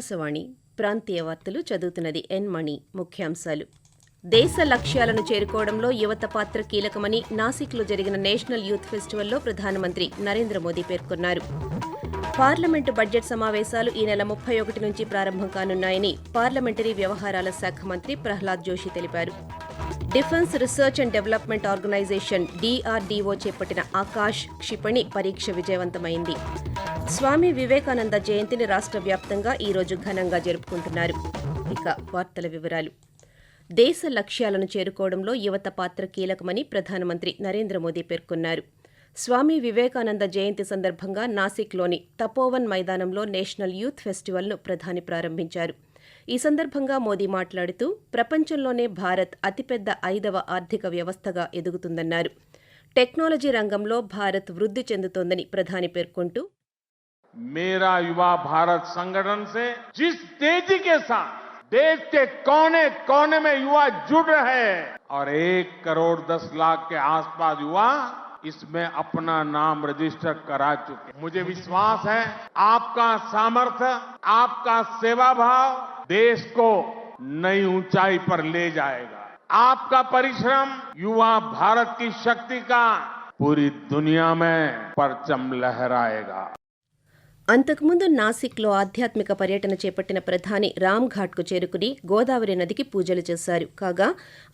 ఆకాశవాణి ప్రాంతీయ వార్తలు చదువుతున్నది ఎన్ మణి. ముఖ్యాంశాలు. దేశ లక్ష్యాలను చేరుకోవడంలో యువత పాత్ర కీలకమని నాసిక్లో జరిగిన నేషనల్ యూత్ ఫెస్టివల్లో ప్రధానమంత్రి నరేంద్ర మోదీ పేర్కొన్నారు. పార్లమెంటు బడ్జెట్ సమావేశాలు ఈ నెల 31 నుంచి ప్రారంభం కానున్నాయని పార్లమెంటరీ వ్యవహారాల శాఖ మంత్రి ప్రహ్లాద్ జోషి తెలిపారు. Defence research and development organisation DRDO చేపట్టిన ఆకాశ్ క్షిపణి పరీక్ష విజయవంతమైంది. స్వామి వివేకానంద జయంతిని రాష్ట్ర వ్యాప్తంగా ఈరోజు ఘనంగా జరుపుకుంటున్నారు. ఇక వార్తల వివరాలు. దేశ లక్ష్యాలను చేరుకోవడంలో యువత పాత్ర కీలకమని ప్రధానమంత్రి నరేంద్ర మోదీ పేర్కొన్నారు. స్వామి వివేకానంద జయంతి సందర్భంగా నాసిక్లోని తపోవన్ మైదానంలో నేషనల్ యూత్ ఫెస్టివల్ను ప్రధాని ప్రారంభించారు. ఈ సందర్భంగా మోదీ మాట్లాడుతూ ప్రపంచంలోనే భారత్ అతిపెద్ద 5వ ఆర్థిక వ్యవస్థగా ఎదుగుతుందన్నారు. టెక్నాలజీ రంగంలో భారత్ వృద్ధి చెందుతోందని ప్రధాని పేర్కొంటూ मेरा युवा भारत संगठन से जिस तेजी के साथ देश के कोने कोने में युवा जुड़ रहे हैं और 1 करोड़ 10 लाख के आसपास युवा इसमें अपना नाम रजिस्टर करा चुके हैं। मुझे विश्वास है आपका सामर्थ्य, आपका सेवा भाव देश को नई ऊंचाई पर ले जाएगा। आपका परिश्रम युवा भारत की शक्ति का पूरी दुनिया में परचम लहराएगा। అంతకుముందు నాసిక్లో ఆధ్యాత్మిక పర్యటన చేపట్టిన ప్రధాని రామ్ఘాట్కు చేరుకుని గోదావరి నదికి పూజలు చేశారు. కాగా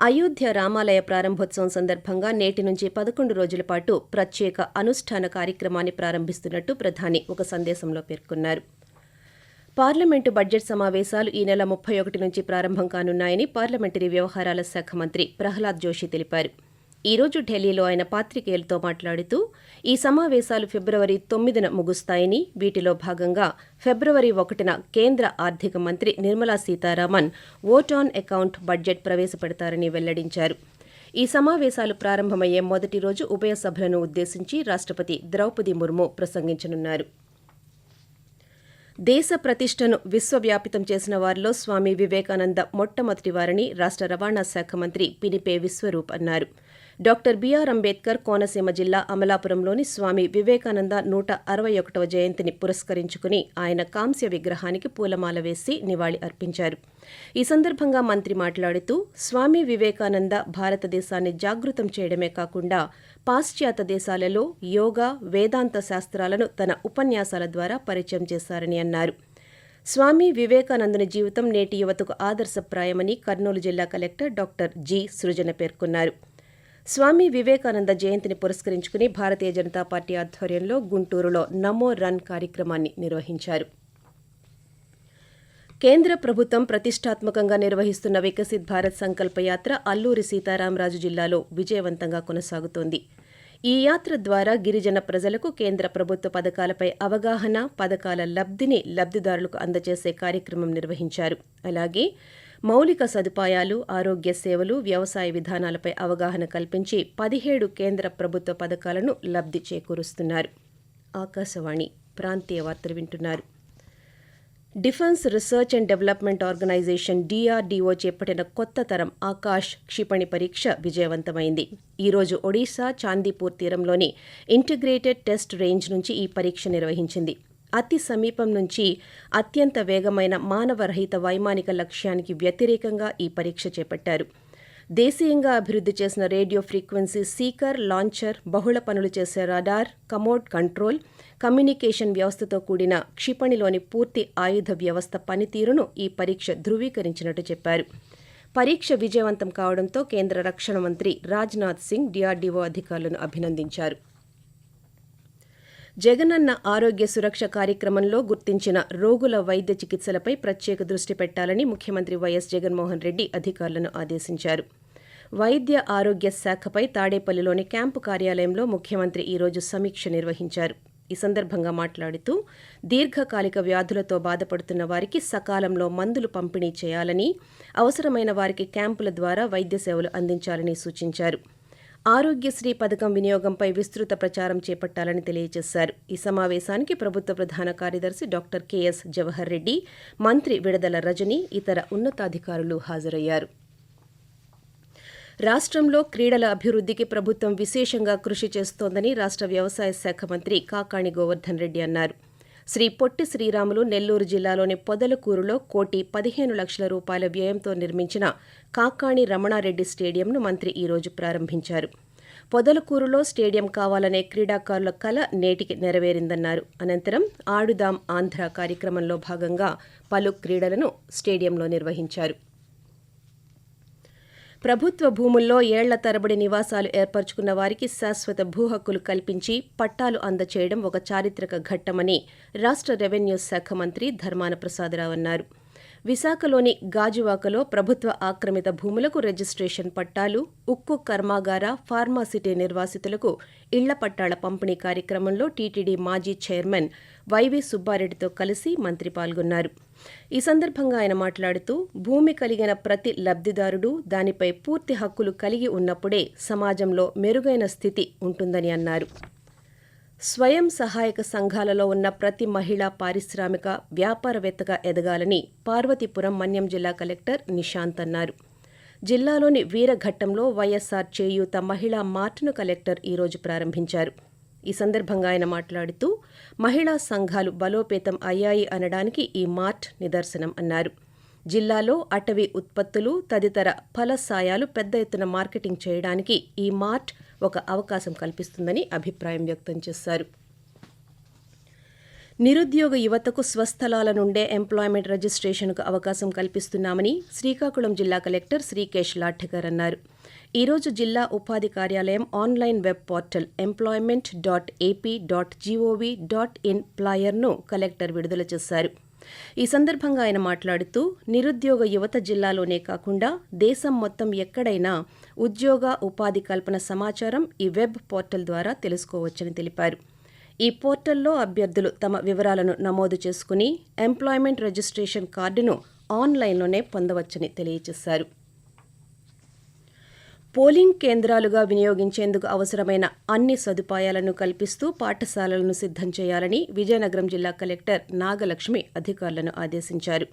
అయోధ్య రామాలయ ప్రారంభోత్సవం సందర్భంగా నేటి నుంచి 11 రోజుల పాటు ప్రత్యేక అనుష్ఠాన కార్యక్రమాన్ని ప్రారంభిస్తున్నట్టు ప్రధాని ఒక సందేశంలో పేర్కొన్నారు. పార్లమెంటు బడ్జెట్ సమావేశాలు ఈ నెల 31 నుంచి ప్రారంభం కానున్నాయని పార్లమెంటరీ వ్యవహారాల శాఖ మంత్రి ప్రహ్లాద్ జోషి తెలిపారు. ఈ రోజు ఢిల్లీలో ఆయన పాత్రికేయులతో మాట్లాడుతూ ఈ సమావేశాలు ఫిబ్రవరి 9న ముగుస్తాయని, వీటిలో భాగంగా ఫిబ్రవరి 1న కేంద్ర ఆర్థిక మంత్రి Nirmala Sitharaman vote on account budget ప్రవేశపెడతారని వెల్లడించారు. ఈ సమావేశాలు ప్రారంభమయ్యే మొదటి రోజు ఉభయ సభలను ఉద్దేశించి రాష్ట్రపతి ద్రౌపది ముర్ము ప్రసంగించనున్నారు. దేశ ప్రతిష్టను విశ్వవ్యాపితం చేసిన వారిలో స్వామి వివేకానంద మొట్టమొదటివారని రాష్ట్ర రవాణా శాఖ మంత్రి పినిపే విశ్వరూప్ అన్నారు. డాక్టర్ బిఆర్ అంబేద్కర్ కోనసీమ జిల్లా అమలాపురంలోని స్వామి వివేకానంద 161వ జయంతిని పురస్కరించుకుని ఆయన కాంస్య విగ్రహానికి పూలమాల వేసి నివాళి అర్పించారు. ఈ సందర్భంగా మంత్రి మాట్లాడుతూ స్వామి వివేకానంద భారతదేశాన్ని జాగృతం చేయడమే కాకుండా పాశ్చాత్య దేశాలలో యోగా, వేదాంత శాస్త్రాలను తన ఉపన్యాసాల ద్వారా పరిచయం చేశారని అన్నారు. స్వామి వివేకానందుని జీవితం నేటి యువతకు ఆదర్శప్రాయమని కర్నూలు జిల్లా కలెక్టర్ డాక్టర్ జి సృజన పేర్కొన్నారు. స్వామి వివేకానంద జయంతిని పురస్కరించుకుని భారతీయ జనతా పార్టీ ఆధ్వర్యంలో గుంటూరులో నమో రన్ కార్యక్రమాన్ని నిర్వహించారు. కేంద్ర ప్రభుత్వం ప్రతిష్టాత్మకంగా నిర్వహిస్తున్న వికసిత్ భారత్ సంకల్ప యాత్ర అల్లూరి సీతారామరాజు జిల్లాలో విజయవంతంగా కొనసాగుతోంది. ఈ యాత్ర ద్వారా గిరిజన ప్రజలకు కేంద్ర ప్రభుత్వ పథకాలపై అవగాహన, పథకాల లబ్ధిని లబ్ధిదారులకు అందజేసే కార్యక్రమం నిర్వహించారు. అలాగే మౌలిక సదుపాయాలు, ఆరోగ్య సేవలు, వ్యవసాయ విధానాలపై అవగాహన కల్పించి 17 కేంద్ర ప్రభుత్వ పథకాలను లబ్ధి చేకూరుస్తున్నారు. ఆకాశవాణి ప్రాంతీయ వార్తలు వింటున్నారు. Defence research and development organisation DRDO చేపట్టిన కొత్త తరం ఆకాశ్ క్షిపణి పరీక్ష విజయవంతమైంది. ఈ రోజు ఒడిశా చాందీపూర్ తీరంలోని ఇంటిగ్రేటెడ్ టెస్ట్ రేంజ్ నుంచి ఈ పరీక్ష నిర్వహించింది. అతి సమీపం నుంచి అత్యంత వేగమైన మానవరహిత వైమానిక లక్ష్యానికి వ్యతిరేకంగా ఈ పరీక్ష చేపట్టారు. దేశీయంగా అభివృద్ధి చేసిన రేడియో ఫ్రీక్వెన్సీ సీకర్, లాంచర్, బహుళ పనులు చేసే రాడార్, కమోడ్ కంట్రోల్, కమ్యూనికేషన్ వ్యవస్థతో కూడిన క్షిపణిలోని పూర్తి ఆయుధ వ్యవస్థ పనితీరును ఈ పరీక్ష ధృవీకరించినట్టు చెప్పారు. పరీక్ష విజయవంతం కావడంతో కేంద్ర రక్షణ మంత్రి రాజ్నాథ్ సింగ్ DRDO అధికారులను అభినందించారు. జగనన్న ఆరోగ్య సురక్ష కార్యక్రమంలో గుర్తించిన రోగుల వైద్య చికిత్సలపై ప్రత్యేక దృష్టి పెట్టాలని ముఖ్యమంత్రి వైఎస్ జగన్మోహన్ రెడ్డి అధికారులను ఆదేశించారు. వైద్య ఆరోగ్య శాఖపై తాడేపల్లిలోని క్యాంపు కార్యాలయంలో ముఖ్యమంత్రి ఈరోజు సమీక్ష నిర్వహించారు. ఈ సందర్భంగా మాట్లాడుతూ దీర్ఘకాలిక వ్యాధులతో బాధపడుతున్న వారికి సకాలంలో మందులు పంపిణీ చేయాలని, అవసరమైన వారికి క్యాంపుల ద్వారా వైద్య సేవలు అందించాలని సూచించారు. ఆరోగ్యశ్రీ పథకం వినియోగంపై విస్తృత ప్రచారం చేపట్టాలని తెలియజేశారు. ఈ సమావేశానికి ప్రభుత్వ ప్రధాన కార్యదర్శి డాక్టర్ కెఎస్ జవహర్ రెడ్డి, మంత్రి విడదల రజని, ఇతర ఉన్నతాధికారులు హాజరయ్యారు. రాష్ట్రంలో క్రీడల అభివృద్ధికి ప్రభుత్వం విశేషంగా కృషి చేస్తోందని రాష్ట్ర వ్యవసాయ శాఖ మంత్రి కాకాణి గోవర్ధన్ రెడ్డి అన్నారు. శ్రీ పొట్టి శ్రీరాములు నెల్లూరు జిల్లాలోని పొదలకూరులో 1,15,00,000 రూపాయల వ్యయంతో నిర్మించిన కాకాణి రమణారెడ్డి స్టేడియంను మంత్రి ఈ రోజు ప్రారంభించారు. పొదలకూరులో స్టేడియం కావాలనే క్రీడాకారుల కల నేటికి నెరవేరిందన్నారు. అనంతరం ఆడుదాం ఆంధ్ర కార్యక్రమంలో భాగంగా పలు క్రీడలను స్టేడియంలో నిర్వహించారు. ప్రభుత్వ భూముల్లో ఏళ్ల తరబడి నివాసాలు ఏర్పరచుకున్న వారికి శాశ్వత భూ హక్కులు కల్పించి పట్టాలు అందచేయడం ఒక చారిత్రక ఘట్టమని రాష్ట్ర రెవెన్యూ శాఖ మంత్రి ధర్మాన ప్రసాదరావు అన్నారు. విశాఖలోని గాజువాకలో ప్రభుత్వ ఆక్రమిత భూములకు రిజిస్ట్రేషన్ పట్టాలు, ఉక్కు కర్మాగార, ఫార్మాసిటీ నిర్వాసితులకు ఇళ్ల పట్టాల పంపిణీ కార్యక్రమంలో టీటీడీ మాజీ చైర్మన్ వైవి సుబ్బారెడ్డితో కలిసి మంత్రి పాల్గొన్నారు. ఈ సందర్భంగా ఆయన మాట్లాడుతూ భూమి కలిగిన ప్రతి లబ్ధిదారుడు దానిపై పూర్తి హక్కులు కలిగి ఉన్నప్పుడే సమాజంలో మెరుగైన స్థితి ఉంటుందని అన్నారు. స్వయం సహాయక సంఘాలలో ఉన్న ప్రతి మహిళా పారిశ్రామిక వ్యాపారవేత్తగా ఎదగాలని పార్వతీపురం మన్యం జిల్లా కలెక్టర్ నిశాంత్ అన్నారు. జిల్లాలోని వీరఘట్టంలో వైఎస్ఆర్ చేయూత మహిళా మార్ట్ను కలెక్టర్ ఈరోజు ప్రారంభించారు. ఈ సందర్భంగా ఆయన మాట్లాడుతూ మహిళా సంఘాలు బలోపేతం అయ్యాయి అనడానికి ఈ మార్ట్ నిదర్శనం అన్నారు. జిల్లాలో అటవీ ఉత్పత్తులు తదితర ఫలసాయాలు పెద్ద ఎత్తున మార్కెటింగ్ చేయడానికి ఈ మార్ట్ ఒక అవకాశం కల్పిస్తుందని అభిప్రాయం వ్యక్తం చేశారు. నిరుద్యోగ యువతకు స్వస్థలాల నుండే ఎంప్లాయ్మెంట్ రిజిస్ట్రేషన్కు అవకాశం కల్పిస్తున్నామని శ్రీకాకుళం జిల్లా కలెక్టర్ శ్రీకేష్ లాఠకర్ అన్నారు. ఈరోజు జిల్లా ఉపాధి కార్యాలయం ఆన్లైన్ వెబ్ పోర్టల్ employment.ap.gov.in ప్లాయర్ను కలెక్టర్ విడుదల చేశారు. ఈ సందర్భంగా ఆయన మాట్లాడుతూ నిరుద్యోగ యువత జిల్లాలోనే కాకుండా దేశం మొత్తం ఎక్కడైనా ఉద్యోగ ఉపాధి కల్పన సమాచారం ఈ వెబ్ పోర్టల్ ద్వారా తెలుసుకోవచ్చని తెలిపారు. ఈ పోర్టల్లో అభ్యర్థులు తమ వివరాలను నమోదు చేసుకుని ఎంప్లాయ్మెంట్ రిజిస్ట్రేషన్ కార్డును ఆన్లైన్లోనే పొందవచ్చని తెలియజేశారు. పోలింగ్ కేంద్రాలుగా వినియోగించేందుకు అవసరమైన అన్ని సదుపాయాలను కల్పిస్తూ పాఠశాలలను సిద్ధం చేయాలని విజయనగరం జిల్లా కలెక్టర్ నాగలక్ష్మి అధికారులను ఆదేశించారు.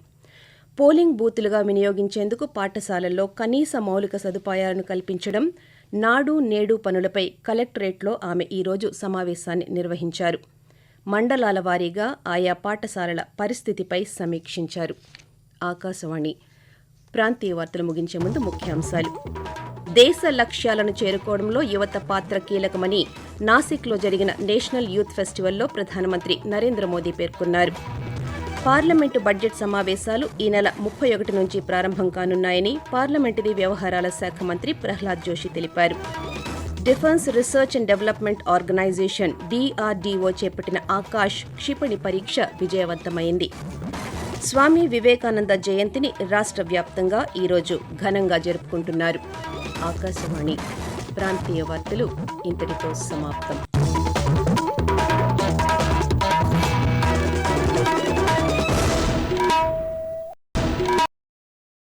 పోలింగ్ బూతులుగా వినియోగించేందుకు పాఠశాలల్లో కనీస మౌలిక సదుపాయాలను కల్పించడం, నాడు నేడు పనులపై కలెక్టరేట్లో ఆమె ఈరోజు సమావేశాన్ని నిర్వహించారు. మండలాల వారీగా ఆయా పాఠశాలల పరిస్థితిపై సమీక్షించారు. ఆకాశవాణి ప్రాంతీయ వార్తలు ముగించే ముందు ముఖ్యాంశాలు. దేశ లక్ష్యాలను చేరుకోవడంలో యువత పాత్ర కీలకమని నాసిక్లో జరిగిన నేషనల్ యూత్ ఫెస్టివల్లో ప్రధానమంత్రి నరేంద్ర మోదీ పేర్కొన్నారు. పార్లమెంటు బడ్జెట్ సమావేశాలు ఈ నెల 31 నుంచి ప్రారంభం కానున్నాయని పార్లమెంటరీ వ్యవహారాల శాఖ మంత్రి ప్రహ్లాద్ జోషి తెలిపారు. Defence research and development organisation DRDO చేపట్టిన ఆకాష్ క్షిపణి పరీక్ష విజయవంతమైంది. స్వామి వివేకానంద జయంతిని రాష్ట్ర వ్యాప్తంగా ఈరోజు ఘనంగా జరుపుకుంటున్నారు. ఆకాశవాణి ప్రాంతీయ వార్తలు ఇంతటితో సమాప్తం.